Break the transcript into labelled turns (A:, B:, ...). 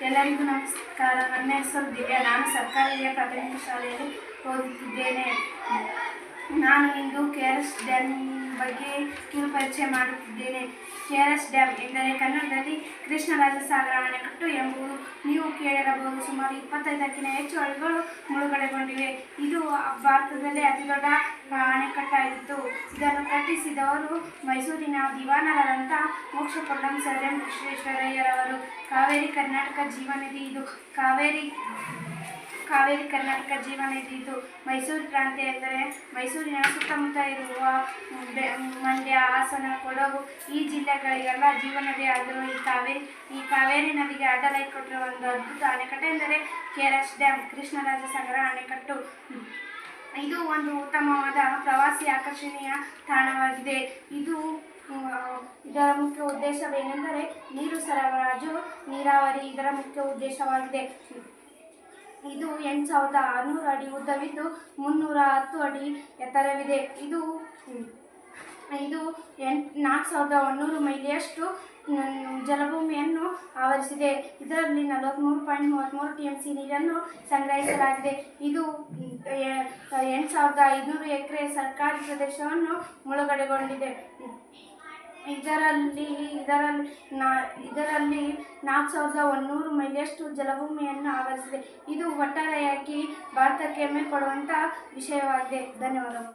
A: ಎಲ್ಲರಿಗೂ ನಮಸ್ಕಾರ. ನನ್ನ ಹೆಸರು ದಿವ್ಯಾ. ನಾನು ಸರ್ಕಾರಿ ಹಿರಿಯ ಪ್ರಾಥಮಿಕ ಶಾಲೆಯಲ್ಲಿ ಓದುತ್ತಿದ್ದೇನೆ. ನಾನು ಇಂದು KRS ಡ್ಯಾಮ್ ಬಗ್ಗೆ ಕಿರು ಪರಿಚಯ ಮಾಡುತ್ತಿದ್ದೇನೆ. KRS ಡ್ಯಾಮ್ ಎಂದರೆ ಕನ್ನಡದಲ್ಲಿ ಕೃಷ್ಣರಾಜಸಾಗರ ಅಣೆಕಟ್ಟು ಎಂಬುದು. ನೀವು ಕೇಳಿರಬಹುದು, ಸುಮಾರು 25ಕ್ಕಿಂತ ಹೆಚ್ಚು ಹಳ್ಳಿಗಳು ಮುಳುಗಡೆಗೊಂಡಿವೆ. ಇದು ಭಾರತದಲ್ಲೇ ಅತಿದೊಡ್ಡ ಅಣೆಕಟ್ಟಾಗಿತ್ತು. ಇದನ್ನು ಕಟ್ಟಿಸಿದವರು ಮೈಸೂರಿನ ದಿವಾನರಾದಂಥ ಮೋಕ್ಷಕೊಲ್ಲಂ ಸರ್ ಎಂ ವಿಶ್ವೇಶ್ವರಯ್ಯರವರು. ಕಾವೇರಿ ಕರ್ನಾಟಕ ಜೀವನದಿ ಇದು. ಕಾವೇರಿ ಕರ್ನಾಟಕ ಜೀವನದಿ ಇದು. ಮೈಸೂರು ಪ್ರಾಂತ್ಯ ಎಂದರೆ ಮೈಸೂರಿನ ಸುತ್ತಮುತ್ತ ಇರುವ ಮಂಡ್ಯ, ಹಾಸನ, ಕೊಡಗು ಈ ಜಿಲ್ಲೆಗಳಿಗೆಲ್ಲ ಜೀವನದಿ ಆಗಿರುವ ಈ ಕಾವೇರಿ ನದಿಗೆ ಅಡ್ಡಲಾಗಿ ಕೊಟ್ಟಿರುವ ಒಂದು ಅದ್ಭುತ ಅಣೆಕಟ್ಟು ಎಂದರೆ KRS ಡ್ಯಾಮ್, ಕೃಷ್ಣರಾಜಸಾಗರ ಅಣೆಕಟ್ಟು. ಇದು ಒಂದು ಉತ್ತಮವಾದ ಪ್ರವಾಸಿ ಆಕರ್ಷಣೀಯ ತಾಣವಾಗಿದೆ. ಇದರ ಮುಖ್ಯ ಉದ್ದೇಶವೇನೆಂದರೆ ನೀರು ಸರಬರಾಜು, ನೀರಾವರಿ ಇದರ ಮುಖ್ಯ ಉದ್ದೇಶವಾಗಿದೆ. ಇದು 8600 ಅಡಿ ಉದ್ದವಿದ್ದು 310 ಅಡಿ ಎತ್ತರವಿದೆ. ಇದು 4100 ಮೈಲಿಯಷ್ಟು ಜಲಭೂಮಿಯನ್ನು ಆವರಿಸಿದೆ. ಇದರಲ್ಲಿ 43.33 TMC ನೀರನ್ನು ಸಂಗ್ರಹಿಸಲಾಗಿದೆ. ಇದು 8500 ಎಕರೆ ಸರ್ಕಾರಿ ಪ್ರದೇಶವನ್ನು ಮುಳುಗಡೆಗೊಂಡಿದೆ. ಇದರಲ್ಲಿ 4100 ಮೈಲಿಯಷ್ಟು ಜಲಭೂಮಿಯನ್ನು ಆವರಿಸಿದೆ. ಇದು ಒಟ್ಟಾರೆಯಾಗಿ ಭಾರತಕ್ಕೆ ಹೆಮ್ಮೆ ಕೊಡುವಂಥ ವಿಷಯವಾಗಿದೆ. ಧನ್ಯವಾದಗಳು.